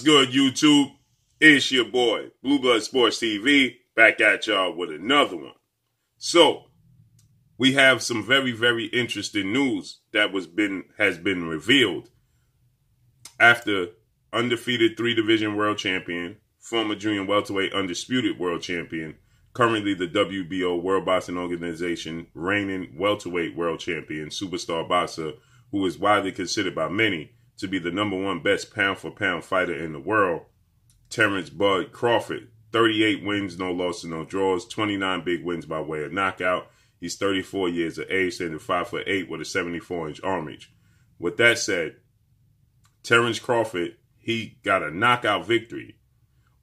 What's good, YouTube? It's your boy, Blue Blood Sports TV, back at y'all with another one. So, we have some very, very interesting news that has been revealed after undefeated 3-division world champion, former junior welterweight undisputed world champion, currently the WBO World Boxing Organization reigning welterweight world champion, superstar boxer, who is widely considered by many to be the #1 best pound-for-pound fighter in the world, Terence "Bud" Crawford. 38 wins, no losses, no draws, 29 big wins by way of knockout. He's 34 years of age, standing 5'8" with a 74-inch arm reach. With that said, Terence Crawford, he got a knockout victory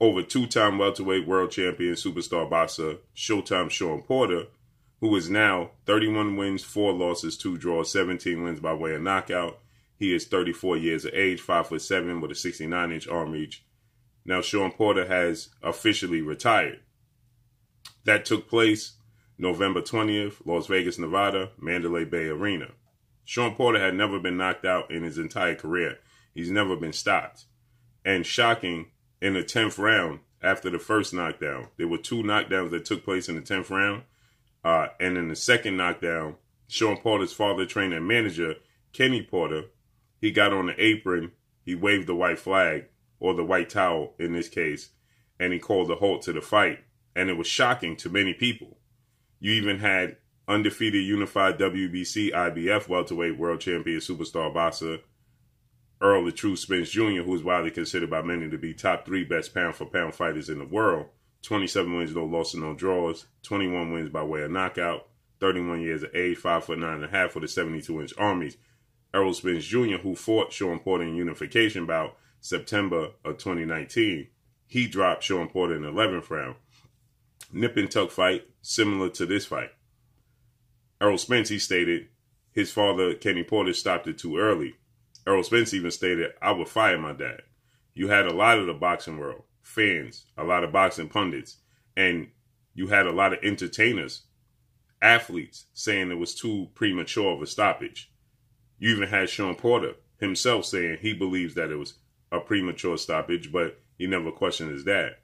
over two-time welterweight world champion, superstar boxer, Showtime Shawn Porter, who is now 31 wins, 4 losses, 2 draws, 17 wins by way of knockout. He is 34 years of age, 5'7" with a 69-inch arm reach. Now, Shawn Porter has officially retired. That took place November 20th, Las Vegas, Nevada, Mandalay Bay Arena. Shawn Porter had never been knocked out in his entire career. He's never been stopped. And shocking, in the 10th round, after the first knockdown, there were 2 knockdowns that took place in the 10th round. And in the second knockdown, Shawn Porter's father, trainer, and manager, Kenny Porter, he got on the apron, he waved the white flag, or the white towel in this case, and he called a halt to the fight. And it was shocking to many people. You even had undefeated unified WBC IBF welterweight world champion superstar boxer Earl "The Truth" Spence Jr., who is widely considered by many to be top 3 best pound-for-pound fighters in the world. 27 wins, no losses, no draws, 21 wins by way of knockout, 31 years of age, 5'9.5" with a 72-inch arm reach. Errol Spence Jr., who fought Shawn Porter in unification bout September of 2019, he dropped Shawn Porter in the 11th round. Nip and tuck fight, similar to this fight. Errol Spence, he stated, his father, Kenny Porter, stopped it too early. Errol Spence even stated, "I would fire my dad." You had a lot of the boxing world, fans, a lot of boxing pundits, and you had a lot of entertainers, athletes, saying it was too premature of a stoppage. You even had Shawn Porter himself saying he believes that it was a premature stoppage, but he never questioned his dad.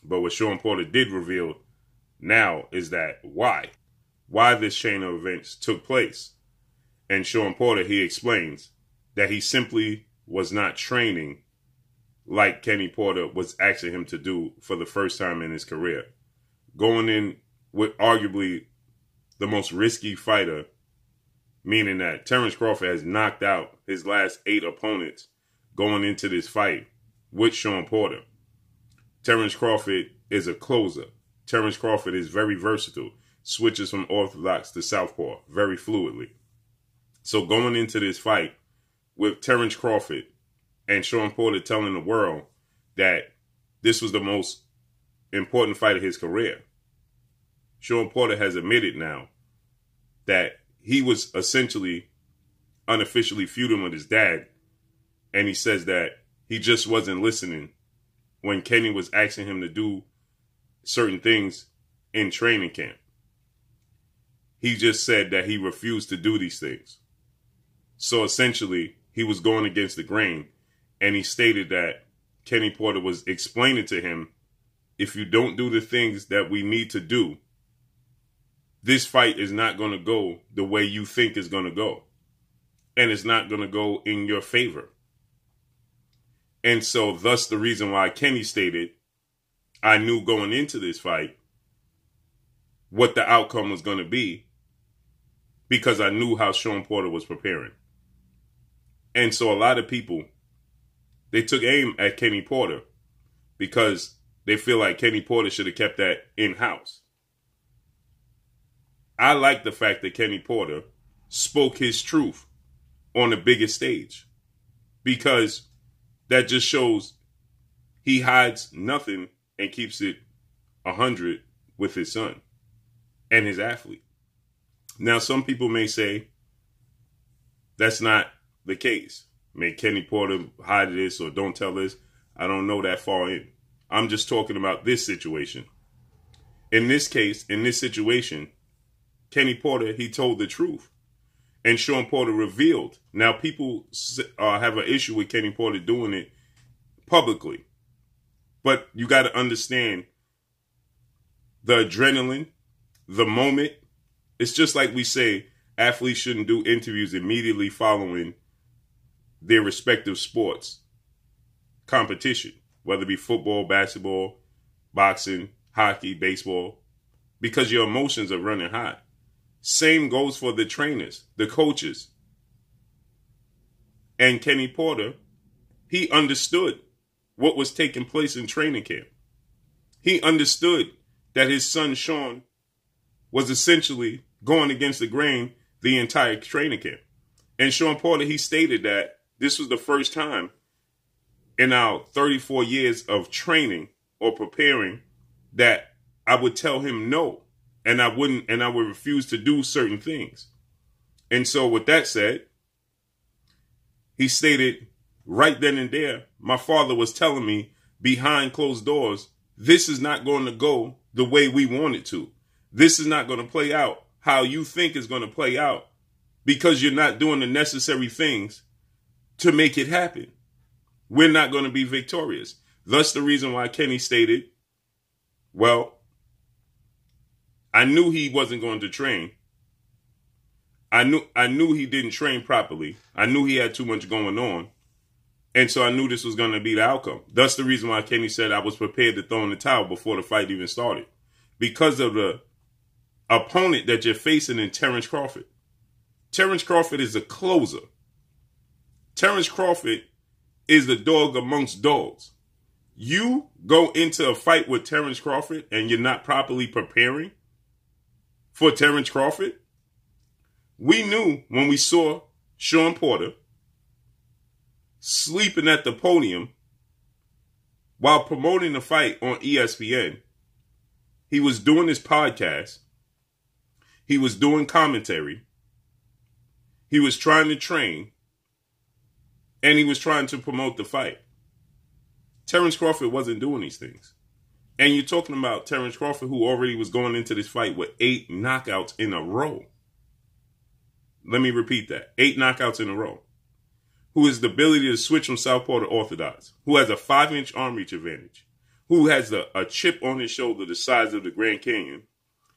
But what Shawn Porter did reveal now is that why this chain of events took place. And Shawn Porter, he explains that he simply was not training like Kenny Porter was asking him to do for the first time in his career. Going in with arguably the most risky fighter, meaning that Terence Crawford has knocked out his last 8 opponents going into this fight with Shawn Porter. Terence Crawford is a closer. Terence Crawford is very versatile, switches from orthodox to southpaw very fluidly. So going into this fight with Terence Crawford and Shawn Porter telling the world that this was the most important fight of his career, Shawn Porter has admitted now that he was essentially unofficially feuding with his dad, and he says that he just wasn't listening when Kenny was asking him to do certain things in training camp. He just said that he refused to do these things. So essentially, he was going against the grain, and he stated that Kenny Porter was explaining to him, if you don't do the things that we need to do, this fight is not going to go the way you think it's going to go. And it's not going to go in your favor. And so thus the reason why Kenny stated, I knew going into this fight what the outcome was going to be, because I knew how Shawn Porter was preparing. And so a lot of people, they took aim at Kenny Porter because they feel like Kenny Porter should have kept that in-house. I like the fact that Kenny Porter spoke his truth on the biggest stage, because that just shows he hides nothing and keeps it 100 with his son and his athlete. Now, some people may say that's not the case. May Kenny Porter hide this or don't tell this? I don't know that far in. I'm just talking about this situation. In this case, in this situation, Kenny Porter, he told the truth. And Shawn Porter revealed. Now, people have an issue with Kenny Porter doing it publicly. But you got to understand the adrenaline, the moment. It's just like we say, athletes shouldn't do interviews immediately following their respective sports competition, whether it be football, basketball, boxing, hockey, baseball, because your emotions are running high. Same goes for the trainers, the coaches. And Kenny Porter, he understood what was taking place in training camp. He understood that his son Shawn was essentially going against the grain the entire training camp. And Shawn Porter, he stated that this was the first time in our 34 years of training or preparing that I would tell him no, and I would refuse to do certain things. And so with that said, he stated right then and there, my father was telling me behind closed doors, this is not going to go the way we want it to. This is not going to play out how you think it's going to play out because you're not doing the necessary things to make it happen. We're not going to be victorious. Thus the reason why Kenny stated, well, I knew he wasn't going to train. I knew he didn't train properly. I knew he had too much going on. And so I knew this was going to be the outcome. Thus the reason why Kenny said I was prepared to throw in the towel before the fight even started. Because of the opponent that you're facing in Terence Crawford. Terence Crawford is a closer. Terence Crawford is the dog amongst dogs. You go into a fight with Terence Crawford and you're not properly preparing for Terence Crawford. We knew when we saw Shawn Porter sleeping at the podium while promoting the fight on ESPN. He was doing his podcast. He was doing commentary. He was trying to train. And he was trying to promote the fight. Terence Crawford wasn't doing these things. And you're talking about Terence Crawford, who already was going into this fight with 8 knockouts in a row. Let me repeat that. 8 knockouts in a row. Who has the ability to switch from southpaw to orthodox. Who has a 5-inch arm reach advantage. Who has a chip on his shoulder the size of the Grand Canyon.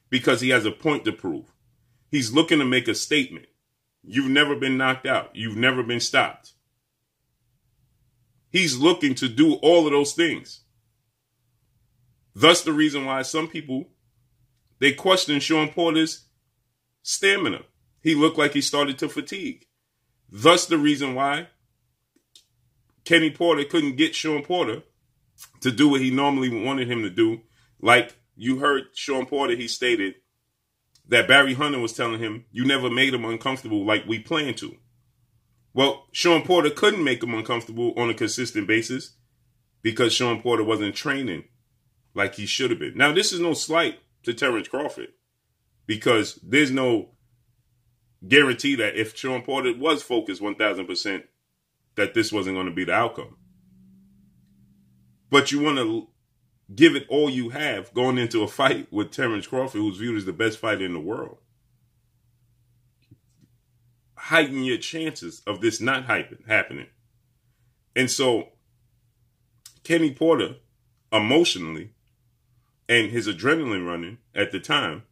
Because he has a point to prove. He's looking to make a statement. You've never been knocked out. You've never been stopped. He's looking to do all of those things. Thus the reason why some people, they question Shawn Porter's stamina. He looked like he started to fatigue. Thus the reason why Kenny Porter couldn't get Shawn Porter to do what he normally wanted him to do. Like you heard Shawn Porter, he stated that Barry Hunter was telling him, you never made him uncomfortable like we planned to. Well, Shawn Porter couldn't make him uncomfortable on a consistent basis because Shawn Porter wasn't training like he should have been. Now, this is no slight to Terence Crawford because there's no guarantee that if Shawn Porter was focused 1,000%, that this wasn't going to be the outcome. But you want to give it all you have going into a fight with Terence Crawford, who's viewed as the best fighter in the world. Heighten your chances of this not happening. And so Kenny Porter, emotionally, and his adrenaline running at the time,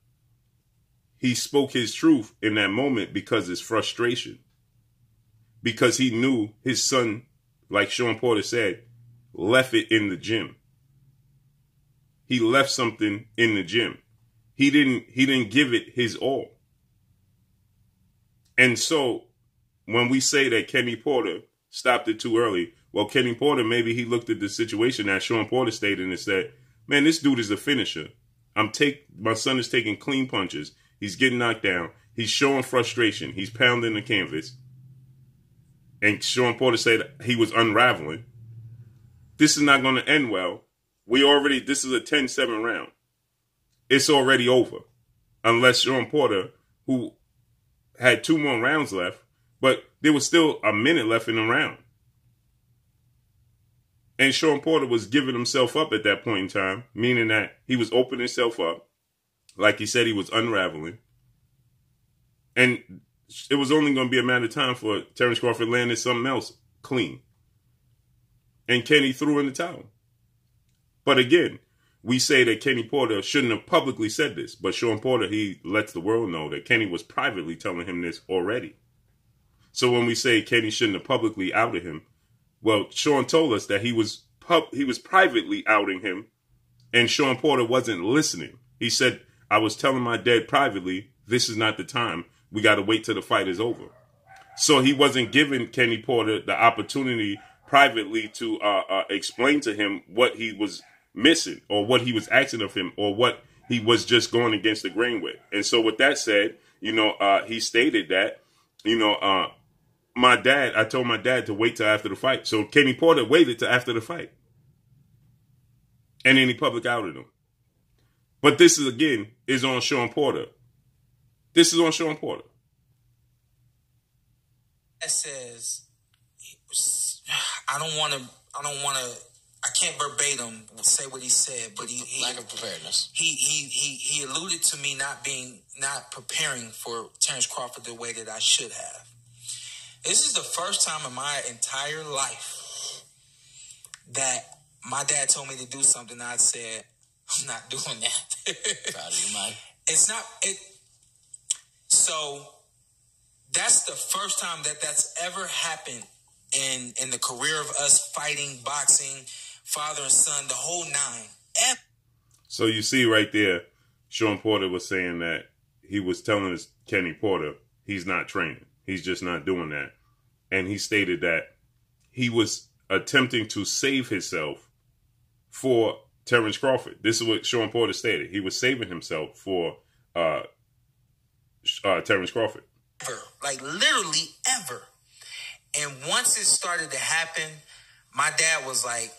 he spoke his truth in that moment because his frustration. Because he knew his son, like Shawn Porter said, left it in the gym. He left something in the gym. He didn't give it his all. And so when we say that Kenny Porter stopped it too early, well, Kenny Porter, maybe he looked at the situation that Shawn Porter stated and said, man, this dude is a finisher. My son is taking clean punches. He's getting knocked down. He's showing frustration. He's pounding the canvas. And Shawn Porter said he was unraveling. This is not going to end well. This is a 10-7 round. It's already over. Unless Shawn Porter, who had 2 more rounds left, but there was still a minute left in the round. And Shawn Porter was giving himself up at that point in time, meaning that he was opening himself up. Like he said, he was unraveling. And it was only going to be a matter of time for Terence Crawford landing something else clean. And Kenny threw in the towel. But again, we say that Kenny Porter shouldn't have publicly said this. But Shawn Porter, he lets the world know that Kenny was privately telling him this already. So when we say Kenny shouldn't have publicly outed him, well, Shawn told us that he was privately outing him, and Shawn Porter wasn't listening. He said, I was telling my dad privately, this is not the time. We got to wait till the fight is over. So he wasn't giving Kenny Porter the opportunity privately to explain to him what he was missing, or what he was asking of him, or what he was just going against the grain with. And so with that said, he stated that, I told my dad to wait till after the fight. So Kenny Porter waited till after the fight. And then he public outed him. But this is, again, is on Shawn Porter. This is on Shawn Porter. That says, I can't verbatim say what he said, but he lack of preparedness. He alluded to me not preparing for Terence Crawford the way that I should have. This is the first time in my entire life that my dad told me to do something. I said, I'm not doing that. Proud of you, Mike. So that's the first time that's ever happened in the career of us fighting, boxing, father and son, the whole nine. So you see right there, Shawn Porter was saying that he was telling Kenny Porter he's not training. He's just not doing that. And he stated that he was attempting to save himself for Terence Crawford. This is what Shawn Porter stated. He was saving himself for Terence Crawford. Ever. Like literally ever. And once it started to happen, my dad was like,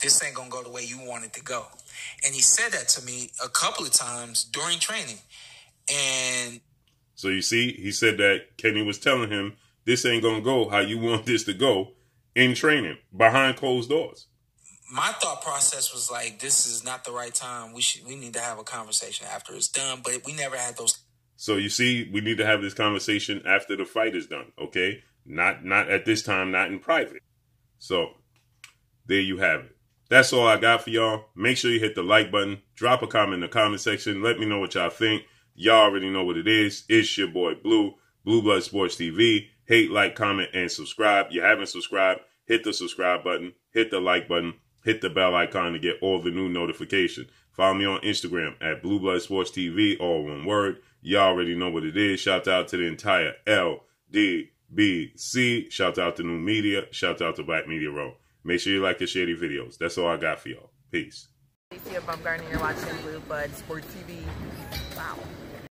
this ain't gonna go the way you want it to go. And he said that to me a couple of times during training. And so you see, he said that Kenny was telling him, this ain't gonna go how you want this to go in training, behind closed doors. My thought process was like, this is not the right time. We need to have a conversation after it's done. But we never had those. So you see, we need to have this conversation after the fight is done, okay? Not at this time, not in private. So there you have it. That's all I got for y'all. Make sure you hit the like button. Drop a comment in the comment section. Let me know what y'all think. Y'all already know what it is. It's your boy Blue, Blue Blood Sports TV. Hate, like, comment, and subscribe. You haven't subscribed, hit the subscribe button, hit the like button, hit the bell icon to get all the new notifications. Follow me on Instagram at Blue Blood Sports TV, all one word. Y'all already know what it is. Shout out to the entire LDBC. Shout out to New Media. Shout out to Black Media Row. Make sure you like and share these videos. That's all I got for y'all. Peace. You're watching Blue Blood Sports TV. Wow.